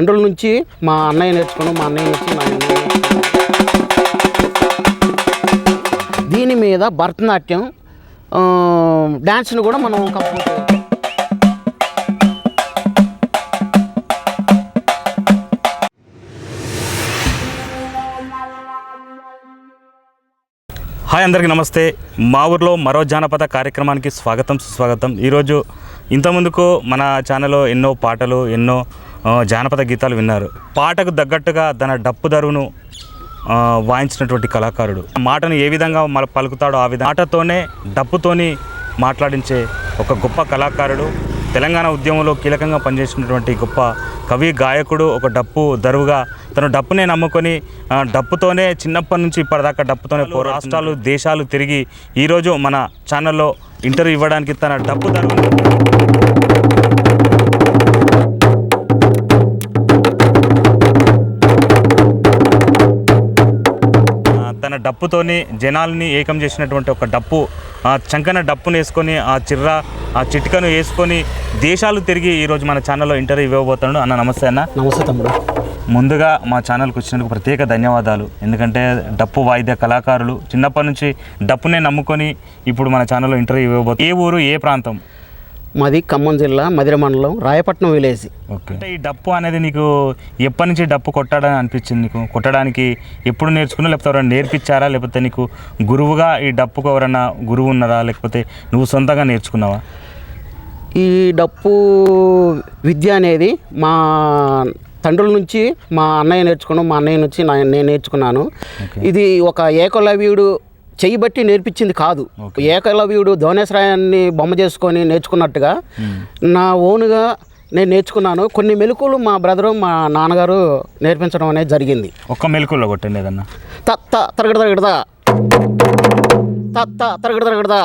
తండ్రుల నుంచి మా అన్నయ్య నేర్చుకున్నాం, మా అన్నయ్య నుంచి మా అన్నయ్య. దీని మీద భరతనాట్యం డ్యాన్స్ను కూడా మనం కంప్లీట్. హాయ్, అందరికీ నమస్తే. మా ఊర్లో మరో జానపద కార్యక్రమానికి స్వాగతం, సుస్వాగతం. ఈరోజు ఇంతకుముందుకు మన ఛానల్లో ఎన్నో పాటలు, ఎన్నో జానపద గీతాలు విన్నారు. పాటకు తగ్గట్టుగా తన డప్పు దరువును వాయించినటువంటి కళాకారుడు మాటను ఏ విధంగా పలుకుతాడో ఆ విధంగా మాటతోనే డప్పుతోని మాట్లాడించే ఒక గొప్ప కళాకారుడు. తెలంగాణ ఉద్యమంలో కీలకంగా పనిచేసినటువంటి గొప్ప కవి, గాయకుడు, ఒక డప్పు దరువుగా తను డప్పునే నమ్ముకొని డప్పుతోనే చిన్నప్పటి నుంచి ఇప్పటిదాకా డప్పుతోనే రాష్ట్రాలు, దేశాలు తిరిగి ఈరోజు మన ఛానల్లో ఇంటర్వ్యూ ఇవ్వడానికి తన డప్పు దరువు తన డప్పుతోని జనాల్ని ఏకం చేసినటువంటి ఒక డప్పు, చంకన డప్పును వేసుకొని ఆ చిర్ర, ఆ చిటికను వేసుకొని దేశాలు తిరిగి ఈరోజు మన ఛానల్లో ఇంటర్వ్యూ ఇవ్వబోతున్నాడు. అన్న నమస్తే. అన్న నమస్తే తమ్ముడు. ముందుగా మా ఛానల్కి వచ్చినందుకు ప్రత్యేక ధన్యవాదాలు. ఎందుకంటే డప్పు వాయిద్య కళాకారులు చిన్నప్పటి నుంచి డప్పునే నమ్ముకొని ఇప్పుడు మన ఛానల్లో ఇంటర్వ్యూ ఇవ్వబోతుంది. ఏ ఊరు, ఏ ప్రాంతం? మాది ఖమ్మం జిల్లా మధిర మండలం రాయపట్నం విలేజ్. ఓకే. అంటే ఈ డప్పు అనేది నీకు ఎప్పటి నుంచి డప్పు కొట్టాడని అనిపించింది? నీకు కొట్టడానికి ఎప్పుడు నేర్చుకున్నావు, లేకపోతే ఎవరైనా నేర్పించారా, లేకపోతే నీకు గురువుగా ఈ డప్పుకు ఎవరైనా గురువు ఉన్నారా, లేకపోతే నువ్వు సొంతంగా నేర్చుకున్నావా? ఈ డప్పు విద్య అనేది మా తండ్రుల నుంచి మా అన్నయ్య నేర్చుకున్నాం, మా అన్నయ్య నుంచి నేను నేర్చుకున్నాను. ఇది ఒక ఏకలవ్యుడు చెయ్యబట్టి నేర్పించింది కాదు. ఏకలవ్యుడు ధవనేశ్వరాయాన్ని బొమ్మ చేసుకొని నేర్చుకున్నట్టుగా నా ఓనుగా నేను నేర్చుకున్నాను. కొన్ని మెలకువలు మా బ్రదరు, మా నాన్నగారు నేర్పించడం అనేది జరిగింది. ఒక్క మెలకువలో కొట్టండి ఏదన్నా. తత్త తరగడ తరగడదా, తత్త తరగడ తరగడదా,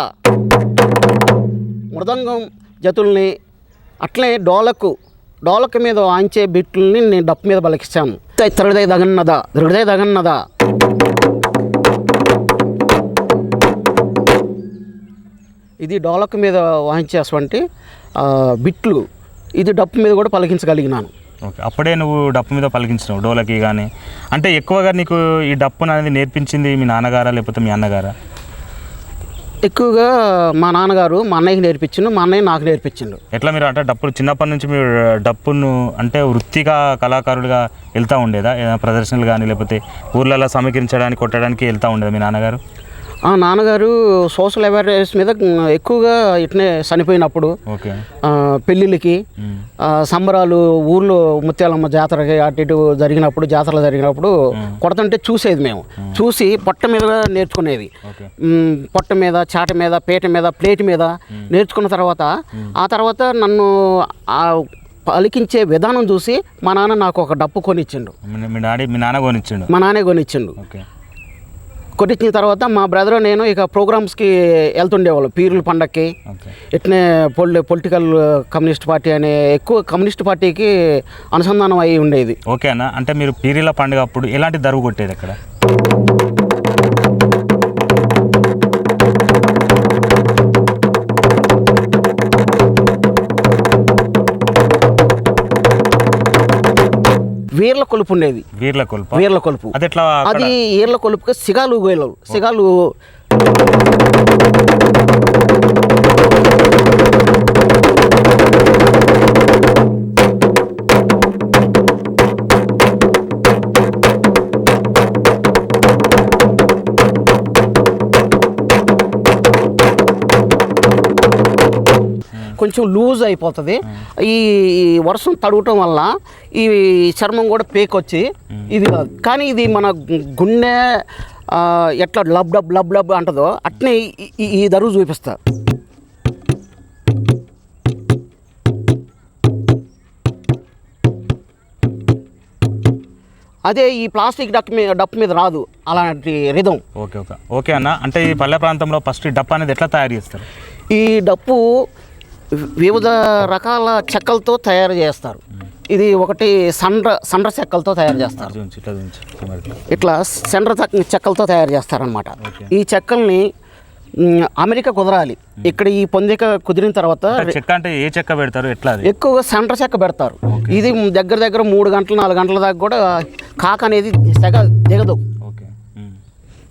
మృదంగం జతుల్ని, అట్లే డోలకు మీద వాయించే బిట్లని నేను డప్పు మీద పలికిస్తాను. తరగదే దగన్నదా, దృగదే దగన్నదా. ఇది డోలకు మీద వాయించేటువంటి బిట్లు, ఇది డప్పు మీద కూడా పలికించగలిగినాను. ఓకే. అప్పుడే నువ్వు డప్పు మీద పలికించినావు డోలకి కానీ. అంటే ఎక్కువగా నీకు ఈ డప్పును అనేది నేర్పించింది మీ నాన్నగారా, లేకపోతే మీ అన్నగారా? ఎక్కువగా మా నాన్నగారు మా అన్నయ్యకి నేర్పించిండు, మా అన్నయ్య నాకు నేర్పించిండు. ఎట్లా మీరు అంటే డప్పులు చిన్నప్పటి నుంచి మీరు డప్పును అంటే వృత్తిగా కళాకారుడిగా వెళ్తూ ఉండేదా? ఏదైనా ప్రదర్శనలు కానీ లేకపోతే ఊర్లలో సమీకరించడానికి, కొట్టడానికి వెళ్తూ ఉండేదా మీ నాన్నగారు? నాన్నగారు సోషల్ అవేర్నెస్ మీద ఎక్కువగా ఇట్నే చనిపోయినప్పుడు, పెళ్ళిళ్ళకి, సంబరాలు, ఊర్లో ముత్యాలమ్మ జాతరకి అటు ఇటు జాతరలు జరిగినప్పుడు కొడుతుంటే చూసేది. మేము చూసి పొట్ట మీద నేర్చుకునేది. పొట్ట మీద, చాట మీద, పీట మీద, ప్లేట్ మీద నేర్చుకున్న తర్వాత ఆ తర్వాత నన్ను పలికించే విధానం చూసి మా నాన్న నాకు ఒక డప్పు కొనిచ్చిండు. మా నాన్నే కొనిచ్చిండు. కొట్టించిన తర్వాత మా బ్రదర్ నేను ఇక ప్రోగ్రామ్స్కి వెళ్తుండేవాళ్ళు. పీరుల పండగకి, ఇట్నే పొలిటికల్ కమ్యూనిస్ట్ పార్టీ అనే ఎక్కువ కమ్యూనిస్ట్ పార్టీకి అనుసంధానం అయ్యి ఉండేది. ఓకే అన్న. అంటే మీరు పీరీల పండుగ అప్పుడు ఎలాంటి దరువు కొట్టేది అక్కడ? వీర్ల కొలుపు ఉండేది. వీర్ల కొలుపు అది ఈర్ల కొలుపుకి సిగాలు గోయలు, సిగాలు కొంచెం లూజ్ అయిపోతుంది. ఈ వర్షం తడవటం వల్ల ఈ చర్మం కూడా పేకొచ్చి ఇది కాదు. కానీ ఇది మన గుండె ఎట్లా లబ్ డబ్ లబ్ డబ్ అంటుందో అట్నే ఈ దరువు చూపిస్తా. అదే ఈ ప్లాస్టిక్ డప్పు మీద రాదు అలాంటి రిధం. ఓకే ఓకే ఓకే అన్న. అంటే ఈ పల్లె ప్రాంతంలో ఫస్ట్ ఈ డప్పు అనేది ఎట్లా తయారు చేస్తారు? ఈ డప్పు వివిధ రకాల చెక్కలతో తయారు చేస్తారు. ఇది ఒకటి సండ్ర చెక్కలతో తయారు చేస్తారు. ఇట్లా సండ్ర చెక్కలతో తయారు చేస్తారనమాట. ఈ చెక్కల్ని అమెరికా కుదరాలి. ఇక్కడ ఈ పొందిక కుదిరిన తర్వాత చెక్క అంటే ఏ చెక్క పెడతారు, ఎట్లా అది? ఎక్కువగా సెంటర్ చెక్క పెడతారు. ఇది దగ్గర దగ్గర 3 గంటలు 4 గంటల దాకా కూడా కాక అనేది సెగ దిగదు.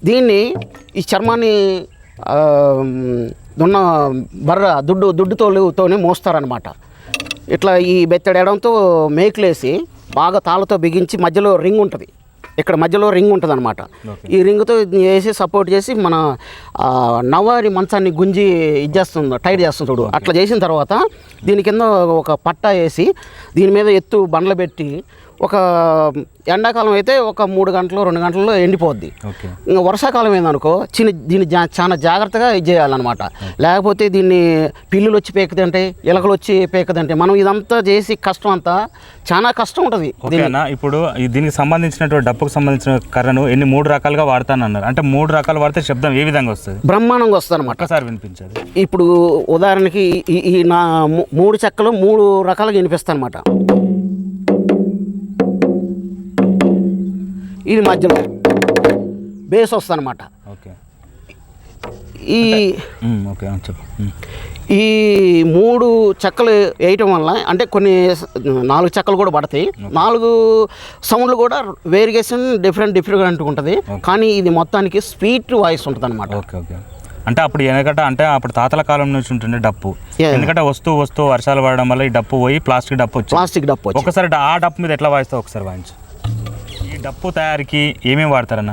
దీన్ని ఈ చర్మాన్ని దున్న బర్ర దుడ్డుతోనే మోస్తారనమాట. ఇట్లా ఈ బెత్తడేయడంతో మేకులేసి బాగా తాళ్ళతో బిగించి మధ్యలో రింగ్ ఉంటుంది. ఇక్కడ మధ్యలో రింగ్ ఉంటుంది అనమాట. ఈ రింగ్తో వేసి సపోర్ట్ చేసి మన నవారి మంచాన్ని గుంజి ఇచ్చేస్తుంది, టైట్ చేస్తుంది చూడు. అట్లా చేసిన తర్వాత దీని కింద ఒక పట్టా వేసి దీని మీద ఎత్తు బండ్లు పెట్టి ఒక ఎండాకాలం అయితే ఒక 3 గంటలు 2 గంటల్లో ఎండిపోద్ది. ఇంకా వర్షాకాలం ఏందనుకో దీన్ని చాలా జాగ్రత్తగా ఇది చేయాలన్నమాట. లేకపోతే దీన్ని పిల్లులు వచ్చి పేకదంటే, ఎలకలు వచ్చి పేకదంటే, మనం ఇదంతా చేసి కష్టం అంతా చాలా కష్టం ఉంటుంది. ఇప్పుడు దీనికి సంబంధించినటువంటి డప్పుకు సంబంధించిన కర్రను 3 రకాలుగా వాడతానన్నారు. అంటే 3 రకాలు వాడితే శబ్దం ఏ విధంగా వస్తుంది? బ్రహ్మాండంగా వస్తుంది అనమాట. ఒకసారి వినిపించాలి. ఇప్పుడు ఉదాహరణకి ఈ నా 3 చెక్కలు 3 రకాలుగా వినిపిస్తాయి అనమాట. ఇది మధ్యలో బేస్ వస్తుంది అనమాట. ఈ 3 చెక్కలు వేయటం వల్ల అంటే కొన్ని 4 చెక్కలు కూడా పడతాయి. 4 సౌండ్లు కూడా వేరియేషన్ డిఫరెంట్ ఉంటుంది. కానీ ఇది మొత్తానికి స్వీట్ వాయిస్ ఉంటుంది అనమాట. అంటే అప్పుడు వెనకట అంటే అప్పుడు తాతల కాలం నుంచి ఉంటుండే డప్పు. ఎందుకంటే వస్తూ వర్షాలు పడడం వల్ల ఈ డప్పు పోయి ప్లాస్టిక్ డప్పు ఒకసారి ఆ డప్పు మీద ఎట్లా వాయిస్తావు ఒకసారి వాయించు. ఈ డప్పు తయారీకి ఏమేమి వాడతారన్న?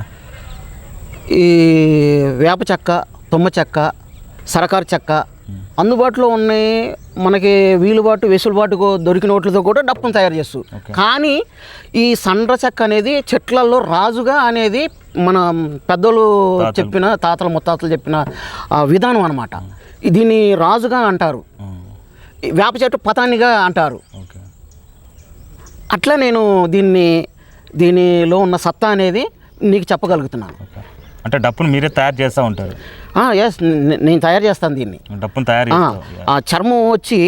ఈ వేప చెక్క, తుమ్మ చెక్క, సరకారు చెక్క అందుబాటులో ఉన్నాయి. మనకి వెసులుబాటు దొరికిన వాటితో కూడా డప్పును తయారు చేస్తూ. కానీ ఈ సండ్ర చెక్క అనేది చెట్లలో రాజుగా అనేది మన పెద్దలు చెప్పిన తాతలు ముత్తాతలు చెప్పిన విధానం అనమాట. దీన్ని రాజుగా అంటారు, వేప చెట్టు పతానిగా అంటారు. అట్లా నేను దీనిలో ఉన్న సత్తా అనేది నీకు చెప్పగలుగుతున్నాను. అంటే డప్పును మీరే తయారు చేస్తూ ఉంటారు? ఎస్, నేను తయారు చేస్తాను దీన్ని. డప్పును తయారు చర్మం వచ్చి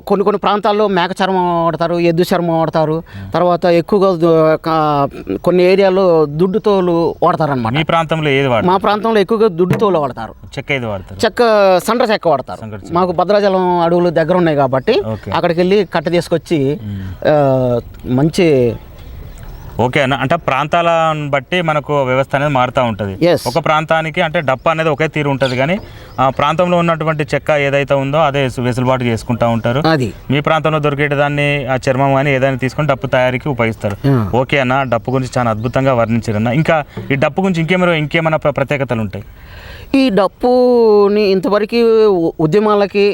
కొన్ని ప్రాంతాల్లో మేక చర్మం వాడతారు, ఎద్దు చర్మం వాడతారు. తర్వాత ఎక్కువగా కొన్ని ఏరియాలో దుడ్డుతోలు వాడతారు అనమాట. మీ ప్రాంతంలో ఏది వాడతారు? మా ప్రాంతంలో ఎక్కువగా దుడ్డుతోలు వాడతారు. చెక్క ఏది వాడతారు? చెక్క సండ్ర చెక్క వాడతారు. మాకు భద్రాచలం అడవులు దగ్గర ఉన్నాయి కాబట్టి అక్కడికి వెళ్ళి కట్ట తీసుకొచ్చి మంచి ఓకే అన్న. అంటే ప్రాంతాలను బట్టి మనకు వ్యవస్థ అనేది మారుతూ ఉంటుంది. ఒక ప్రాంతానికి అంటే డప్ప అనేది ఒకే తీరు ఉంటుంది, కానీ ఆ ప్రాంతంలో ఉన్నటువంటి చెక్క ఏదైతే ఉందో అదే వెసులుబాటు చేసుకుంటూ ఉంటారు. మీ ప్రాంతంలో దొరికేదాన్ని ఆ చర్మం కానీ ఏదైనా తీసుకొని డప్పు తయారీకి ఉపయోగిస్తారు. ఓకే అన్న, డప్పు గురించి చాలా అద్భుతంగా వర్ణించారన్న. ఇంకా ఈ డప్పు గురించి ఇంకేమైనా ప్రత్యేకతలు ఉంటాయి? ఈ డప్పుని ఇంతవరకు ఉద్యమాలకి,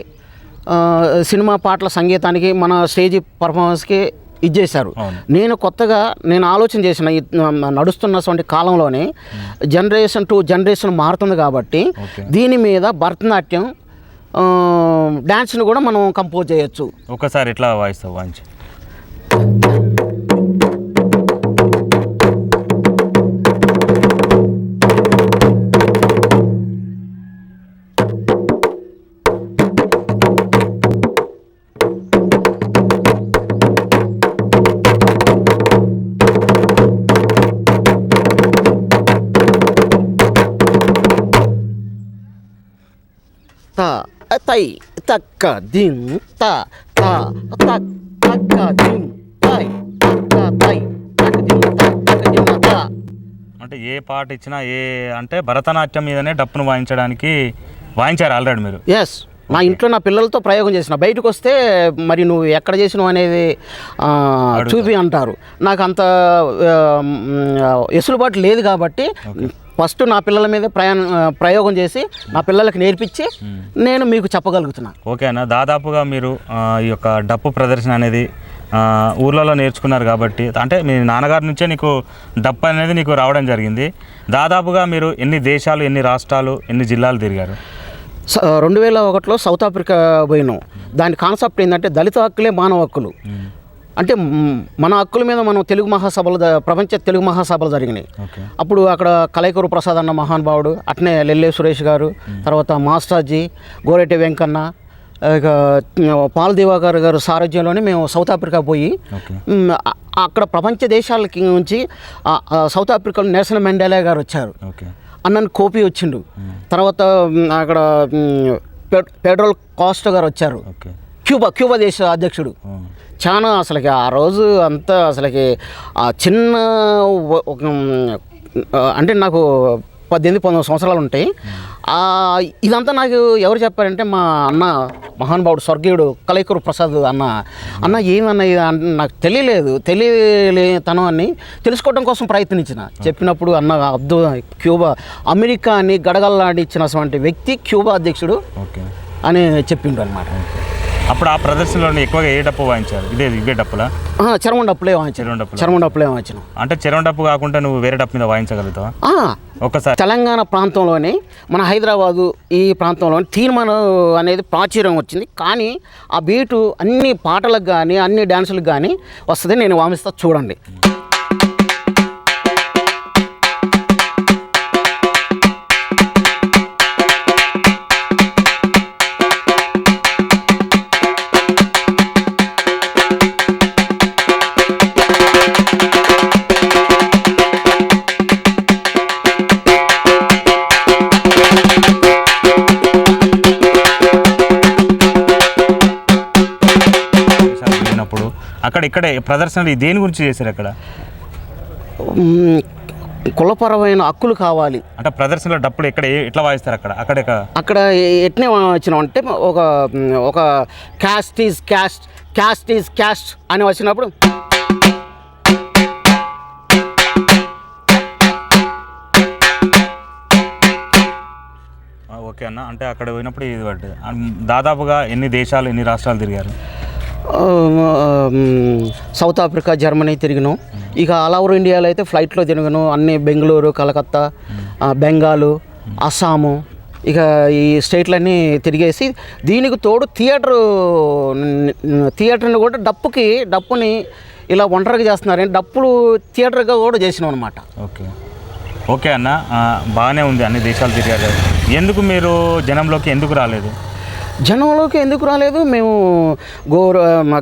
సినిమా పాటల సంగీతానికి, మన స్టేజ్ పర్ఫార్మెన్స్కి ఇచ్చేశారు. నేను కొత్తగా ఆలోచన చేసిన నడుస్తున్నటువంటి కాలంలోనే జనరేషన్ టు జనరేషన్ మారుతుంది కాబట్టి దీని మీద భరతనాట్యం డ్యాన్స్ని కూడా మనం కంపోజ్ చేయొచ్చు. ఒకసారి ఎట్లా వాయిస్తావు వాయించి? తై తక్క దిం త త తక్క దిం తై తక్క తై తక్క దిం తక్క దిం త. అంటే ఏ పాట ఇచ్చినా అంటే భరతనాట్యం మీదనే డప్పును వాయించారు ఆల్రెడీ మీరు? ఎస్, మా ఇంట్లో నా పిల్లలతో ప్రయోగం చేసిన. బయటకు వస్తే మరి నువ్వు ఎక్కడ చేసినావు అనేది చూపి అంటారు. నాకు అంత వెసులుబాటు లేదు కాబట్టి ఫస్ట్ నా పిల్లల మీద ప్రయోగం చేసి నా పిల్లలకి నేర్పించి నేను మీకు చెప్పగలుగుతున్నాను. ఓకే అన్న, దాదాపుగా మీరు ఈ యొక్క డప్పు ప్రదర్శన అనేది ఊర్లలో నేర్చుకున్నారు కాబట్టి, అంటే మీ నాన్నగారి నుంచే నీకు డప్పు అనేది నీకు రావడం జరిగింది. దాదాపుగా మీరు ఎన్ని దేశాలు, ఎన్ని రాష్ట్రాలు, ఎన్ని జిల్లాలు తిరిగారు? 2001లో సౌత్ ఆఫ్రికా పోయినాం. దాని కాన్సెప్ట్ ఏంటంటే దళిత హక్కులే మానవ హక్కులు. అంటే మన హక్కుల మీద మనం ప్రపంచ తెలుగు మహాసభలు జరిగినాయి. అప్పుడు అక్కడ కలైకూరు ప్రసాద్ అన్న మహానుభావుడు, అట్నే లెల్లే సురేష్ గారు, తర్వాత మాస్టర్జీ, గోరెట్టి వెంకన్న, ఇక పాల్ దివాకర్ గారు సారథ్యంలోనే మేము సౌత్ ఆఫ్రికా పోయి అక్కడ ప్రపంచ దేశాలకి నుంచి సౌత్ ఆఫ్రికాలో నెల్సన్ మండేలా గారు వచ్చారు. అన్నని కోపి వచ్చిండు. తర్వాత అక్కడ పెడ్రోల్ కాస్ట్ గారు వచ్చారు, క్యూబా దేశ అధ్యక్షుడు. చాలా అసలుకి ఆ రోజు అంతా అసలుకి ఆ చిన్న అంటే నాకు 18-19 సంవత్సరాలు ఉంటాయి. ఇదంతా నాకు ఎవరు చెప్పారంటే మా అన్న మహానుభావుడు స్వర్గీయుడు కలైకూరు ప్రసాద్ అన్న ఏమన్నా ఇది అంటే నాకు తెలియలేతనం అని తెలుసుకోవడం కోసం ప్రయత్నించిన. చెప్పినప్పుడు అన్న క్యూబా అమెరికాని గడగల్లాడించినటువంటి వ్యక్తి క్యూబా అధ్యక్షుడు అని చెప్పిండు అనమాట. అప్పుడు ఆ ప్రదర్శనలో ఎక్కువగా ఏ డప్పు వాయించారు? ఇవే డప్పులా? చరమ డప్పులే వాయించాను. అంటే చరమ డప్పు కాకుండా నువ్వు వేరే డప్పు మీద వాయించగలుగుతావా? ఒకసారి తెలంగాణ ప్రాంతంలోనే మన హైదరాబాదు ఈ ప్రాంతంలోనే తీర్మానం అనేది ప్రాచుర్యం వచ్చింది. కానీ ఆ బీటు అన్ని పాటలకు కానీ అన్ని డ్యాన్సులకు కానీ వస్తుంది. నేను వామిస్తా చూడండి. ఇక్కడ ప్రదర్శనలు దేని గురించి చేశారు? అక్కడ కులపరమైన హక్కులు కావాలి అంటే ప్రదర్శనలో డప్పులు ఎట్లా వాయిస్తారు? అక్కడ ఎట్నే వచ్చినాం అంటే ఒక క్యాస్ట్ ఈజ్ క్యాస్ట్ అని వచ్చినప్పుడు ఓకే అన్న. అంటే అక్కడ పోయినప్పుడు ఇది పడ్డది. దాదాపుగా ఎన్ని దేశాలు ఎన్ని రాష్ట్రాలు తిరిగారు? సౌత్ ఆఫ్రికా, జర్మనీ తిరిగినాం. ఇక ఆల్ ఓవర్ ఇండియాలో అయితే ఫ్లైట్లో తిరిగాను. అన్ని బెంగళూరు, కలకత్తా, బెంగాలు, అస్సాము, ఇక ఈ స్టేట్లన్నీ తిరిగేసి దీనికి తోడు థియేటర్ని కూడా డప్పుని ఇలా ఒంటరిగా చేస్తున్నారని డప్పులు థియేటర్గా కూడా చేసినాం అనమాట. ఓకే అన్న, బాగానే ఉంది. అన్ని దేశాలు తిరిగారు. ఎందుకు మీరు జనంలోకి ఎందుకు రాలేదు? మేము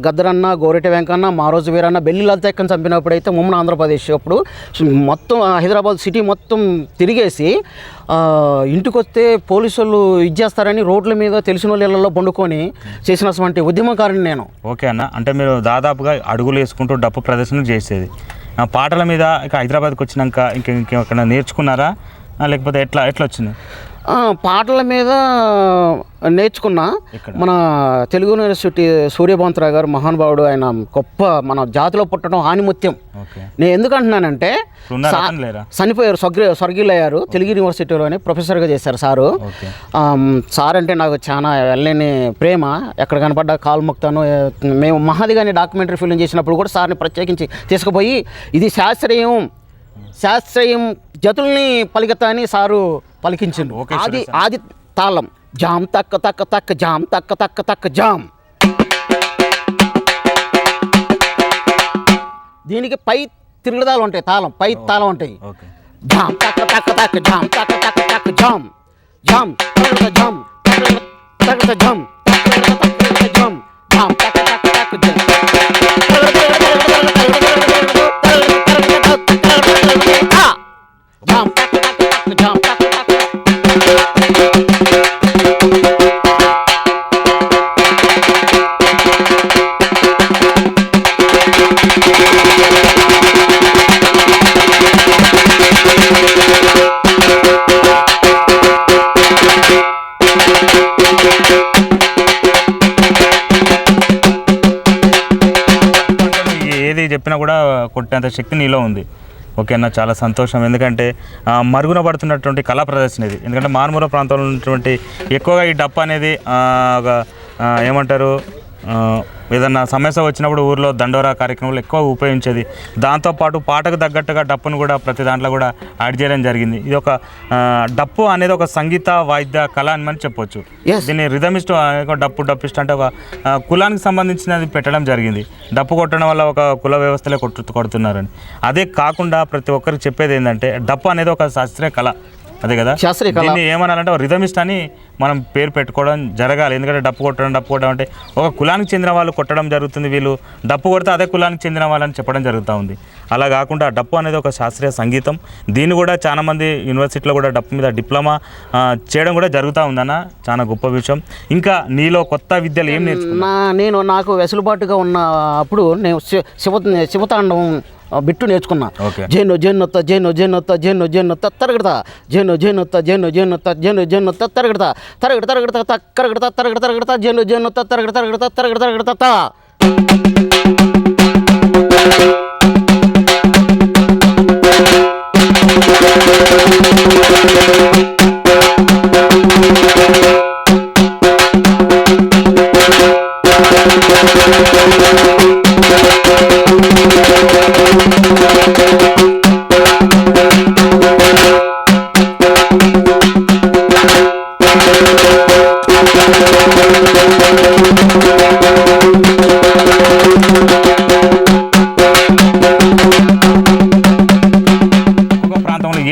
గద్దరన్న, గోరెటి వెంకన్న, మారోజు వీరన్న, బెల్లి లలితక్కని చంపినప్పుడు అయితే ఉమ్మడి ఆంధ్రప్రదేశ్ అప్పుడు మొత్తం హైదరాబాద్ సిటీ మొత్తం తిరిగేసి ఇంటికి వస్తే పోలీసులు ఇచ్చేస్తారని రోడ్ల మీద తెలిసిన వాళ్ళ పండుకొని చేసినటువంటి ఉద్యమకారిని నేను. ఓకే అన్న, అంటే మీరు దాదాపుగా అడుగులు వేసుకుంటూ డప్పు ప్రదర్శన చేసేది. పాటల మీద ఇక హైదరాబాద్కి వచ్చినాక ఇంకెక్కడ నేర్చుకున్నారా లేకపోతే ఎట్లా వచ్చింది? పాటల మీద నేర్చుకున్నా. మన తెలుగు యూనివర్సిటీ సూర్యభాంతరావు గారు మహానుభావుడు, ఆయన గొప్ప మన జాతిలో పుట్టడం ఆనిముత్యం. నేను ఎందుకు అంటున్నానంటే చనిపోయారు, స్వర్గీయులయ్యారు. తెలుగు యూనివర్సిటీలోనే ప్రొఫెసర్గా చేశారు సారు. సార్ అంటే నాకు చాలా వెళ్ళని ప్రేమ. ఎక్కడ కనపడ్డా కాలు మొక్తాను. మేము మహాదిగాని డాక్యుమెంటరీ ఫిల్మ్ చేసినప్పుడు కూడా సార్ని ప్రత్యేకించి తీసుకుపోయి ఇది శాస్త్రీయం జతుల్ని పలికతా అని సారు పలికించిండు. ఆది తాళం జామ్ తక్క తక్క తక్క జామ్ తక్క తక్క తక్క జామ్. దీనికి పై తిరుగుదాలు ఉంటాయి, పై తాళం ఉంటాయి. జామ్ తక్క తక్క తక్క జామ్ తక్క తక్క తక్క జామ్ జామ్ జామ్ తక్క జామ్ జామ్ జామ్ తక్క తక్క తక్క జామ్. ఏది చెప్పినా కూడా కొట్టేంత శక్తి నీలో ఉంది. ఓకే అన్న, చాలా సంతోషం. ఎందుకంటే మరుగున పడుతున్నటువంటి కళా ప్రదర్శన ఇది. ఎందుకంటే మారుమూల ప్రాంతంలో ఉన్నటువంటి ఎక్కువగా ఈ డప్పు అనేది ఒక ఏమంటారు, ఏదన్నా సమస్య వచ్చినప్పుడు ఊర్లో దండోరా కార్యక్రమాలు ఎక్కువ ఉపయోగించేది. దాంతోపాటు పాటకు తగ్గట్టుగా డప్పును కూడా ప్రతి దాంట్లో కూడా యాడ్ చేయడం జరిగింది. ఇది ఒక డప్పు అనేది ఒక సంగీత వాయిద్య కళ అని మనం చెప్పొచ్చు. దీన్ని రిథమిస్ట్, డప్పిస్ట్ అంటే ఒక కులానికి సంబంధించినది పెట్టడం జరిగింది. డప్పు కొట్టడం వల్ల ఒక కుల వ్యవస్థలే కొడుతున్నారని. అదే కాకుండా ప్రతి ఒక్కరికి చెప్పేది ఏంటంటే డప్పు అనేది ఒక శాస్త్రీయ కళ. అదే కదా శాస్త్రీయ కళ. దీన్ని ఏమనాలంటే రిథమిస్ట్ అని మనం పేరు పెట్టుకోవడం జరగాలి. ఎందుకంటే డప్పు కొట్టడం అంటే ఒక కులానికి చెందిన వాళ్ళు కొట్టడం జరుగుతుంది, వీళ్ళు డప్పు కొడితే అదే కులానికి చెందిన వాళ్ళని చెప్పడం జరుగుతూ ఉంది. అలా కాకుండా డప్పు అనేది ఒక శాస్త్రీయ సంగీతం. దీన్ని కూడా చాలా మంది యూనివర్సిటీలో కూడా డప్పు మీద డిప్లొమా చేయడం కూడా జరుగుతూ ఉందన్న, చాలా గొప్ప విషయం. ఇంకా నీలో కొత్త విద్యలు ఏం నేర్చుకున్నా? నాకు వెసులుబాటుగా ఉన్న అప్పుడు నేను శివతాండవం బిట్టు నేర్చుకున్నా. జేను జేనొత్త జేను జేనొత్త జేను జేనొత్త తరగడతా జేను జేనొత్త జేను జేనొత్త జేను జేనొత్త తరగడతా తరగడ తరగడతా తరగడతా తరగడ తరగడతా జేను జేనొత్త తరగడ తరగడతా తరగడ తరగడతా.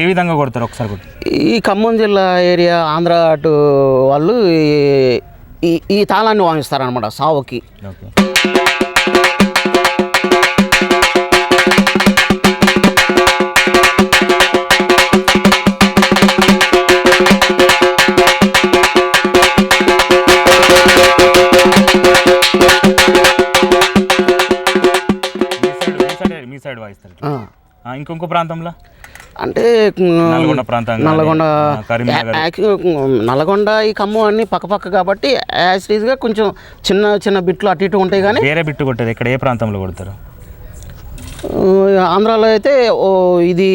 ఏ విధంగా కొడతారు ఒకసారి? ఈ ఖమ్మం జిల్లా ఏరియా ఆంధ్ర అటు వాళ్ళు ఈ తాళాన్ని వాయిస్తారనమాట సావుకి. మీ సైడ్ వాయిస్తారు. ఇంకొక ప్రాంతంలో అంటే నల్గొండ ప్రాంతం, నల్గొండ ఈ ఖమ్మం అన్ని పక్కపక్క కాబట్టి యాసిడ్గా కొంచెం చిన్న చిన్న బిట్లు అటు ఇటు ఉంటాయి. కానీ వేరే బిట్టు కొట్టేది ఇక్కడ ఏ ప్రాంతంలో కొడతారు? ఆంధ్రాలో అయితే ఇది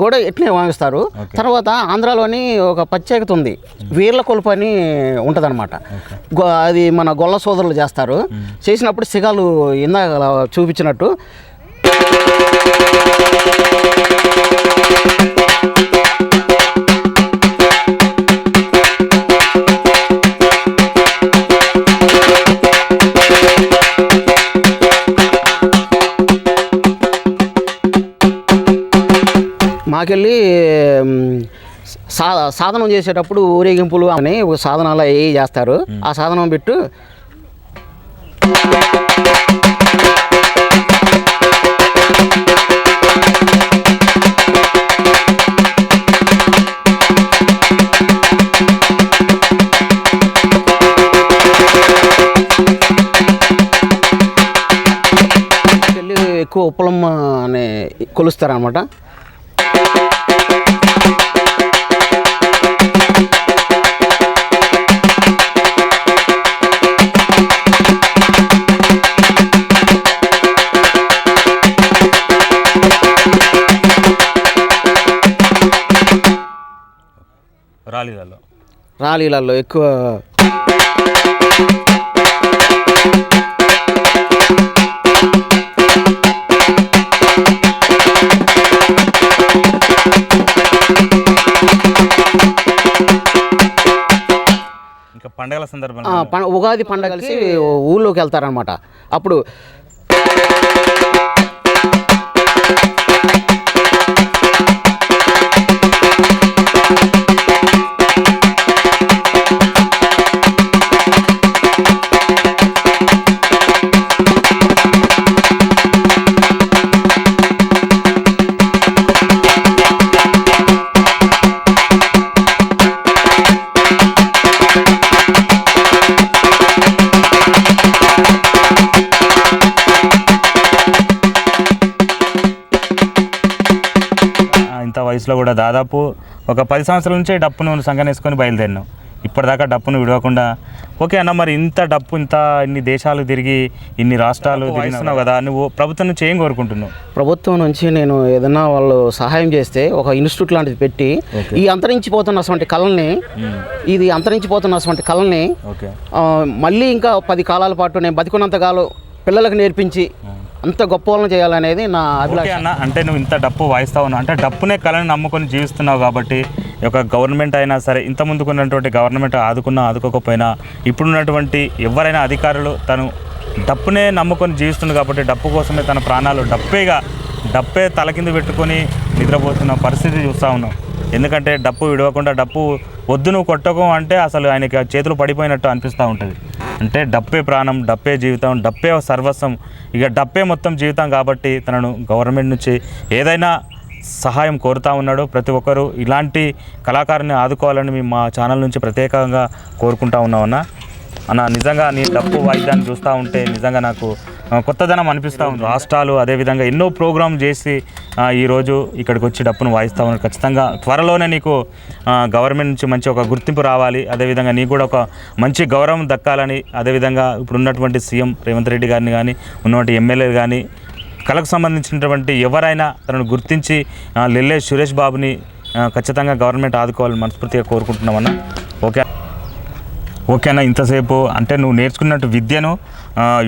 కూడా ఎట్లనే వాయిస్తారు. తర్వాత ఆంధ్రాలోని ఒక ప్రత్యేకత ఉంది, వీర్ల కొలుపు అని ఉంటుంది అనమాట. అది మన గొల్ల సోదరులు చేస్తారు. చేసినప్పుడు సిగాలు ఇందాక చూపించినట్టు మాకెళ్ళి సాధనం చేసేటప్పుడు ఊరేగింపులు అని ఒక సాధనాలు అవి చేస్తారు. ఆ సాధనం పెట్టు ఎక్కువ ఉప్పలమ్మ అని కొలుస్తారనమాట. రాలీలలో ఎక్కువ ఇంకా పండగల సందర్భంగా ఉగాది పండగ కలిసి ఊళ్ళోకి వెళ్తారనమాట. అప్పుడు వయసులో కూడా దాదాపు ఒక 10 సంవత్సరాల నుంచే డప్పును సంగనేసుకొని బయలుదేరినాం. ఇప్పటిదాకా డప్పును విడవకుండా. ఓకే అన్న, మరి ఇంత డప్పు ఇన్ని దేశాలు తిరిగి ఇన్ని రాష్ట్రాలు తిరిగిస్తున్నావు కదా, నువ్వు ప్రభుత్వం నుంచి ఏం కోరుకుంటున్నావు? ప్రభుత్వం నుంచి నేను ఏదైనా వాళ్ళు సహాయం చేస్తే ఒక ఇన్స్టిట్యూట్ లాంటిది పెట్టి ఈ అంతరించిపోతున్నటువంటి కళల్ని మళ్ళీ ఇంకా 10 కాలాల పాటు నేను బతికున్నంత కాలం పిల్లలకు నేర్పించి అంత గొప్ప వాళ్ళని చేయాలనేది నా అభిలాష. అన్న, అంటే నువ్వు ఇంత డప్పు వాయిస్తావు అంటే డప్పునే కళను నమ్ముకొని జీవిస్తున్నావు కాబట్టి ఒక గవర్నమెంట్ అయినా సరే, ఇంత ముందుకున్నటువంటి గవర్నమెంట్ ఆదుకోకపోయినా ఇప్పుడున్నటువంటి ఎవరైనా అధికారులు తను డప్పునే నమ్ముకొని జీవిస్తుంది కాబట్టి డప్పు కోసమే తన ప్రాణాలు డప్పే తల కింద పెట్టుకొని నిద్రపోతున్న పరిస్థితి చూస్తూ ఉన్నాం. ఎందుకంటే డప్పు విడవకుండా డప్పు వద్దు నువ్వు కొట్టకు అంటే అసలు ఆయనకి చేతులు పడిపోయినట్టు అనిపిస్తూ ఉంటుంది. అంటే డప్పే ప్రాణం, డప్పే జీవితం, డప్పే సర్వస్వం, ఇక డప్పే మొత్తం జీవితం కాబట్టి తనను గవర్నమెంట్ నుంచి ఏదైనా సహాయం కోరుతూ ఉన్నాడు. ప్రతి ఒక్కరూ ఇలాంటి కళాకారుని ఆదుకోవాలని మేము మా ఛానల్ నుంచి ప్రత్యేకంగా కోరుకుంటా ఉన్నామన్నా. అన్న నిజంగా నీ డప్పు వాయిద్యాన్ని చూస్తూ ఉంటే నిజంగా నాకు కొత్తదనం అనిపిస్తూ ఉంది. రాష్ట్రాలు అదేవిధంగా ఎన్నో ప్రోగ్రాం చేసి ఈరోజు ఇక్కడికి వచ్చి డప్పును వాయిస్తూ ఉన్నారు. ఖచ్చితంగా త్వరలోనే నీకు గవర్నమెంట్ నుంచి మంచి ఒక గుర్తింపు రావాలి, అదేవిధంగా నీకు కూడా ఒక మంచి గౌరవం దక్కాలని, అదేవిధంగా ఇప్పుడు ఉన్నటువంటి సీఎం రేవంత్ రెడ్డి గారిని కానీ ఉన్నటువంటి ఎమ్మెల్యేలు కానీ కళకు సంబంధించినటువంటి ఎవరైనా తనను గుర్తించి లెల్లే సురేష్ బాబుని ఖచ్చితంగా గవర్నమెంట్ ఆదుకోవాలని మనస్ఫూర్తిగా కోరుకుంటున్నామన్నా. ఓకేనా, ఇంతసేపు అంటే నువ్వు నేర్చుకున్నట్టు విద్యను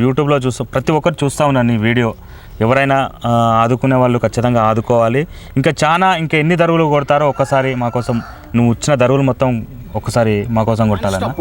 యూట్యూబ్లో ప్రతి ఒక్కరు చూస్తూ ఉన్నాను నీ వీడియో. ఎవరైనా ఆదుకునే వాళ్ళు ఖచ్చితంగా ఆదుకోవాలి. ఇంకా ఎన్ని దరువులు కొడతారో ఒక్కసారి మా కోసం, నువ్వు ఇచ్చిన దరువులు మొత్తం ఒక్కసారి మా కోసం కొట్టాలన్నా.